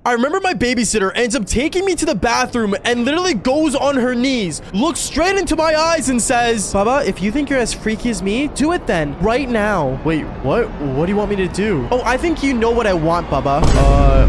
I remember my babysitter ends up taking me to the bathroom and literally goes on her knees, looks straight into my eyes and says, Baba, if you think you're as freaky as me, do it then, right now. Wait, what? What do you want me to do? Oh, I think you know what I want, Baba.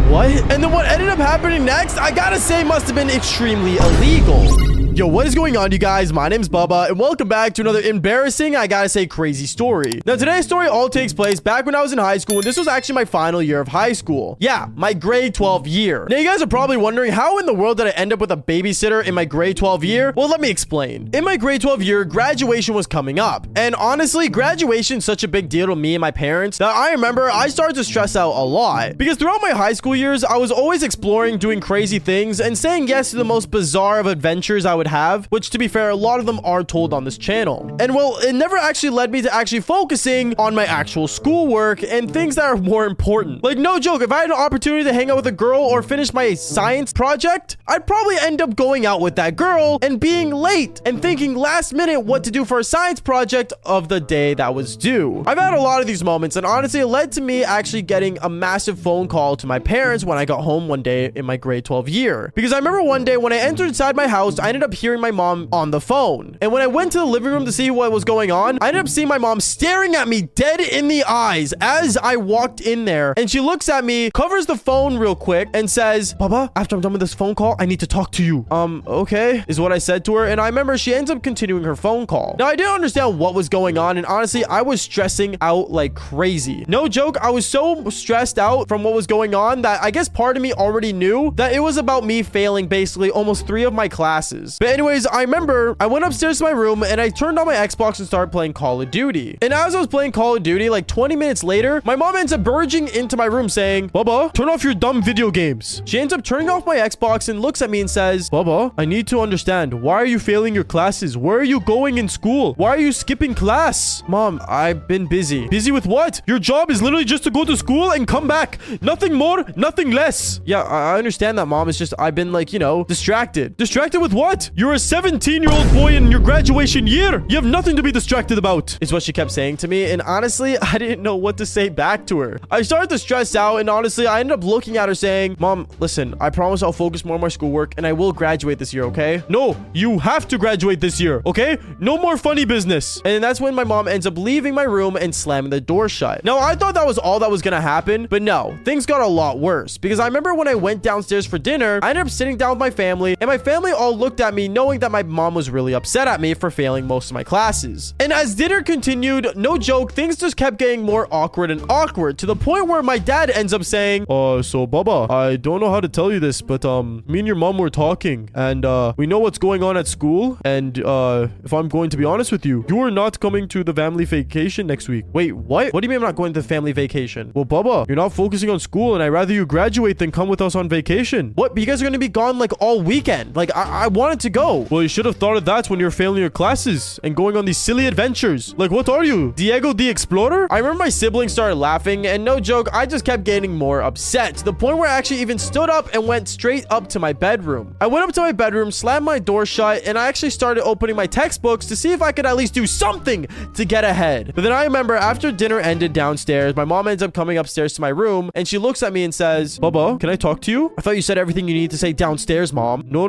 What? And then what ended up happening next, I gotta say, must have been extremely illegal. Yo, what is going on, you guys? My name's Bubba, and welcome back to another embarrassing, I gotta say, crazy story. Now, today's story all takes place back when I was in high school, and this was actually my final year of high school. Yeah, my grade 12 year. Now, you guys are probably wondering, how in the world did I end up with a babysitter in my grade 12 year? Well, let me explain. In my grade 12 year, graduation was coming up. And honestly, graduation is such a big deal to me and my parents that I remember I started to stress out a lot. Because throughout my high school years, I was always exploring, doing crazy things, and saying yes to the most bizarre of adventures I would have, which to be fair, a lot of them are told on this channel. And well, it never actually led me to actually focusing on my actual schoolwork and things that are more important. Like, no joke, if I had an opportunity to hang out with a girl or finish my science project, I'd probably end up going out with that girl and being late and thinking last minute what to do for a science project of the day that was due. I've had a lot of these moments, and honestly, it led to me actually getting a massive phone call to my parents when I got home one day in my grade 12 year. Because I remember one day when I entered inside my house, I ended up hearing my mom on the phone. And when I went to the living room to see what was going on, I ended up seeing my mom staring at me dead in the eyes as I walked in there. And she looks at me, covers the phone real quick, and says, Baba, after I'm done with this phone call, I need to talk to you. Okay, is what I said to her. And I remember she ends up continuing her phone call. Now, I didn't understand what was going on, and honestly, I was stressing out like crazy. No joke, I was so stressed out from what was going on that I guess part of me already knew that it was about me failing basically almost 3 of my classes. But anyways, I remember I went upstairs to my room and I turned on my Xbox and started playing Call of Duty. And as I was playing Call of Duty, like 20 minutes later, my mom ends up barging into my room saying, Baba, turn off your dumb video games. She ends up turning off my Xbox and looks at me and says, Baba, I need to understand. Why are you failing your classes? Where are you going in school? Why are you skipping class? Mom, I've been busy. Busy with what? Your job is literally just to go to school and come back. Nothing more, nothing less. Yeah, I understand that, Mom. It's just I've been like, you know, distracted. Distracted with what? You're a 17-year-old boy in your graduation year. You have nothing to be distracted about, is what she kept saying to me. And honestly, I didn't know what to say back to her. I started to stress out, and honestly, I ended up looking at her saying, Mom, listen, I promise I'll focus more on my schoolwork and I will graduate this year, okay? No, you have to graduate this year, okay? No more funny business. And that's when my mom ends up leaving my room and slamming the door shut. Now, I thought that was all that was gonna happen, but no, things got a lot worse. Because I remember when I went downstairs for dinner, I ended up sitting down with my family, and my family all looked at me knowing that my mom was really upset at me for failing most of my classes. And as dinner continued, no joke, things just kept getting more awkward and awkward to the point where my dad ends up saying, so Baba, I don't know how to tell you this, but me and your mom were talking, and we know what's going on at school, and if I'm going to be honest with you, you are not coming to the family vacation next week. Wait, what? What do you mean I'm not going to the family vacation? Well, Baba, you're not focusing on school, and I'd rather you graduate than come with us on vacation. What? But you guys are going to be gone like all weekend. Like, I wanted to go. Well, you should have thought of that when you're failing your classes and going on these silly adventures. Like, what are you? Diego the Explorer? I remember my siblings started laughing, and no joke, I just kept getting more upset to the point where I actually even stood up and went straight up to my bedroom. I went up to my bedroom, slammed my door shut, and I actually started opening my textbooks to see if I could at least do something to get ahead. But then I remember after dinner ended downstairs, my mom ends up coming upstairs to my room, and she looks at me and says, Baba, can I talk to you? I thought you said everything you need to say downstairs, Mom. No.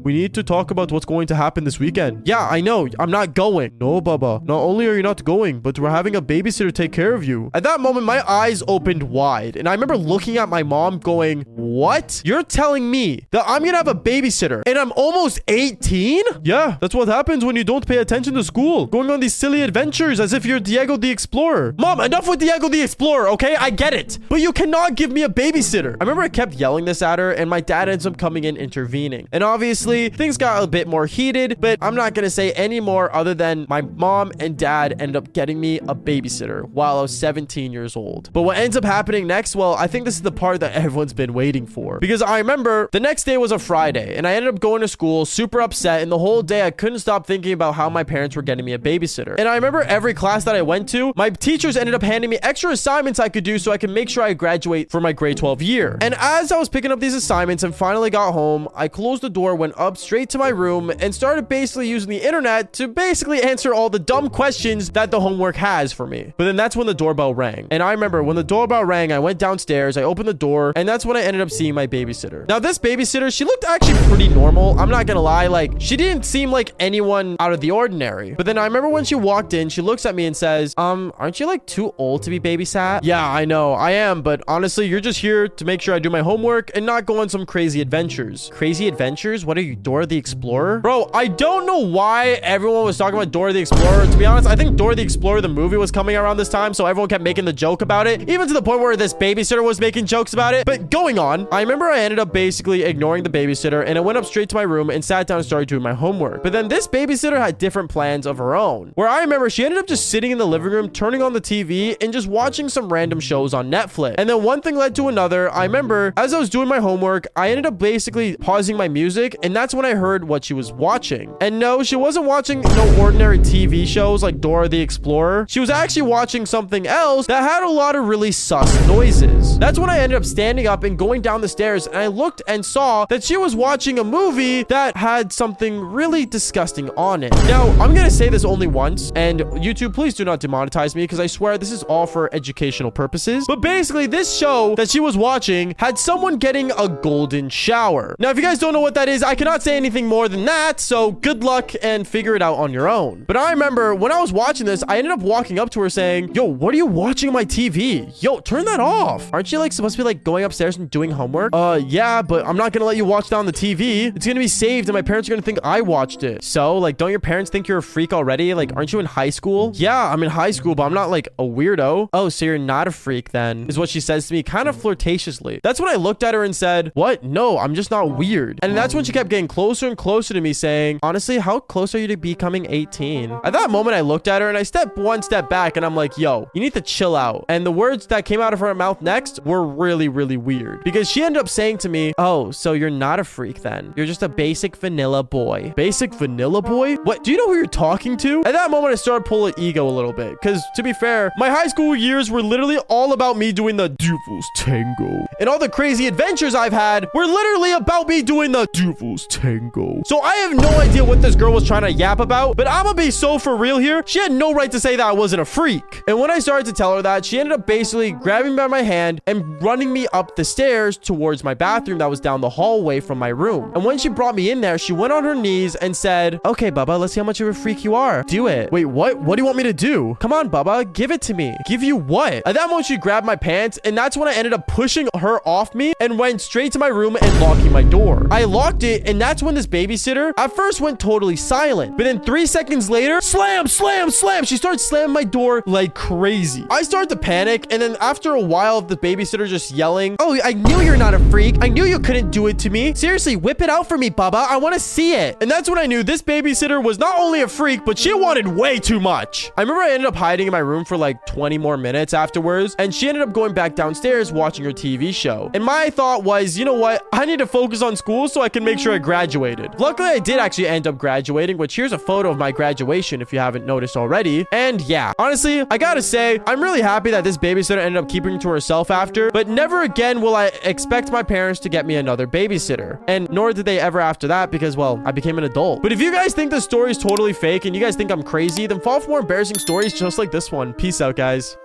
We need to talk about what's going to happen this weekend. Yeah, I know. I'm not going. No, Baba. Not only are you not going, but we're having a babysitter take care of you. At that moment, my eyes opened wide, and I remember looking at my mom going, what? You're telling me that I'm gonna have a babysitter and I'm almost 18? Yeah, that's what happens when you don't pay attention to school. Going on these silly adventures as if you're Diego the Explorer. Mom, enough with Diego the Explorer, okay? I get it. But you cannot give me a babysitter. I remember I kept yelling this at her, and my dad ends up coming in intervening. And obviously, things got a bit more heated, but I'm not gonna say any more other than my mom and dad ended up getting me a babysitter while I was 17 years old. But what ends up happening next, well, I think this is the part that everyone's been waiting for. Because I remember the next day was a Friday, and I ended up going to school super upset, and the whole day I couldn't stop thinking about how my parents were getting me a babysitter. And I remember every class that I went to, my teachers ended up handing me extra assignments I could do so I could make sure I graduate for my grade 12 year. And as I was picking up these assignments and finally got home, I closed the door, went up straight straight to my room and started basically using the internet to basically answer all the dumb questions that the homework has for me. But then that's when the doorbell rang. And I remember when the doorbell rang, I went downstairs, I opened the door, and that's when I ended up seeing my babysitter. Now, this babysitter, she looked actually pretty normal. I'm not gonna lie, like, she didn't seem like anyone out of the ordinary. But then I remember when she walked in, she looks at me and says, aren't you like too old to be babysat? Yeah, I know, I am, but honestly, you're just here to make sure I do my homework and not go on some crazy adventures. Crazy adventures? What are you, Dora the Explorer? Bro, I don't know why everyone was talking about Dora the Explorer. To be honest, I think Dora the Explorer, the movie, was coming around this time, so everyone kept making the joke about it, even to the point where this babysitter was making jokes about it. But going on, I remember I ended up basically ignoring the babysitter, and I went up straight to my room and sat down and started doing my homework. But then this babysitter had different plans of her own, where I remember she ended up just sitting in the living room, turning on the TV, and just watching some random shows on Netflix. And then one thing led to another. I remember as I was doing my homework, I ended up basically pausing my music, and that's when I heard what she was watching. And no, she wasn't watching no ordinary TV shows like Dora the Explorer. She was actually watching something else that had a lot of really sus noises. That's when I ended up standing up and going down the stairs, and I looked and saw that she was watching a movie that had something really disgusting on it. Now, I'm gonna say this only once, and YouTube, please do not demonetize me, because I swear this is all for educational purposes. But basically, this show that she was watching had someone getting a golden shower. Now, if you guys don't know what that is, I cannot say anything more than that, so good luck and figure it out on your own. But I remember when I was watching this, I ended up walking up to her saying, yo, what are you watching on my TV? Yo, turn that off. Aren't you like supposed to be like going upstairs and doing homework? Yeah, but I'm not gonna let you watch that on the TV. It's gonna be saved and my parents are gonna think I watched it. So, like, don't your parents think you're a freak already? Like, aren't you in high school? Yeah, I'm in high school, but I'm not like a weirdo. Oh, so you're not a freak then, is what she says to me, kind of flirtatiously. That's when I looked at her and said, what? No, I'm just not weird. And that's when she kept getting closer and closer to me, saying, honestly, how close are you to becoming 18? At that moment, I looked at her and I stepped one step back and I'm like, yo, you need to chill out. And the words that came out of her mouth next were really, really weird, because she ended up saying to me, oh, so you're not a freak then. You're just a basic vanilla boy. Basic vanilla boy? What? Do you know who you're talking to? At that moment, I started pulling ego a little bit, because to be fair, my high school years were literally all about me doing the Devil's Tango. And all the crazy adventures I've had were literally about me doing the Devil's Tango. So I have no idea what this girl was trying to yap about, but I'm gonna be so for real here. She had no right to say that I wasn't a freak. And when I started to tell her that, she ended up basically grabbing me by my hand and running me up the stairs towards my bathroom that was down the hallway from my room. And when she brought me in there, she went on her knees and said, okay, Bubba, let's see how much of a freak you are. Do it. Wait, what? What do you want me to do? Come on, Bubba, give it to me. Give you what? At that moment, she grabbed my pants, and that's when I ended up pushing her off me and went straight to my room and locking my door. I locked it, and that's when this babysitter at first went totally silent. But then 3 seconds later, slam, slam, slam. She started slamming my door like crazy. I started to panic, and then after a while of the babysitter just yelling, oh, I knew you're not a freak. I knew you couldn't do it to me. Seriously, whip it out for me, Bubba. I want to see it. And that's when I knew this babysitter was not only a freak, but she wanted way too much. I remember I ended up hiding in my room for like 20 more minutes afterwards, and she ended up going back downstairs watching her TV show. And my thought was, you know what? I need to focus on school so I can make sure I graduated. Luckily, I did actually end up graduating, which here's a photo of my graduation if you haven't noticed already. And yeah, honestly, I gotta say, I'm really happy that this babysitter ended up keeping to herself after, but never again will I expect my parents to get me another babysitter. And nor did they ever after that, because, well, I became an adult. But if you guys think this story is totally fake and you guys think I'm crazy, then follow for more embarrassing stories just like this one. Peace out, guys.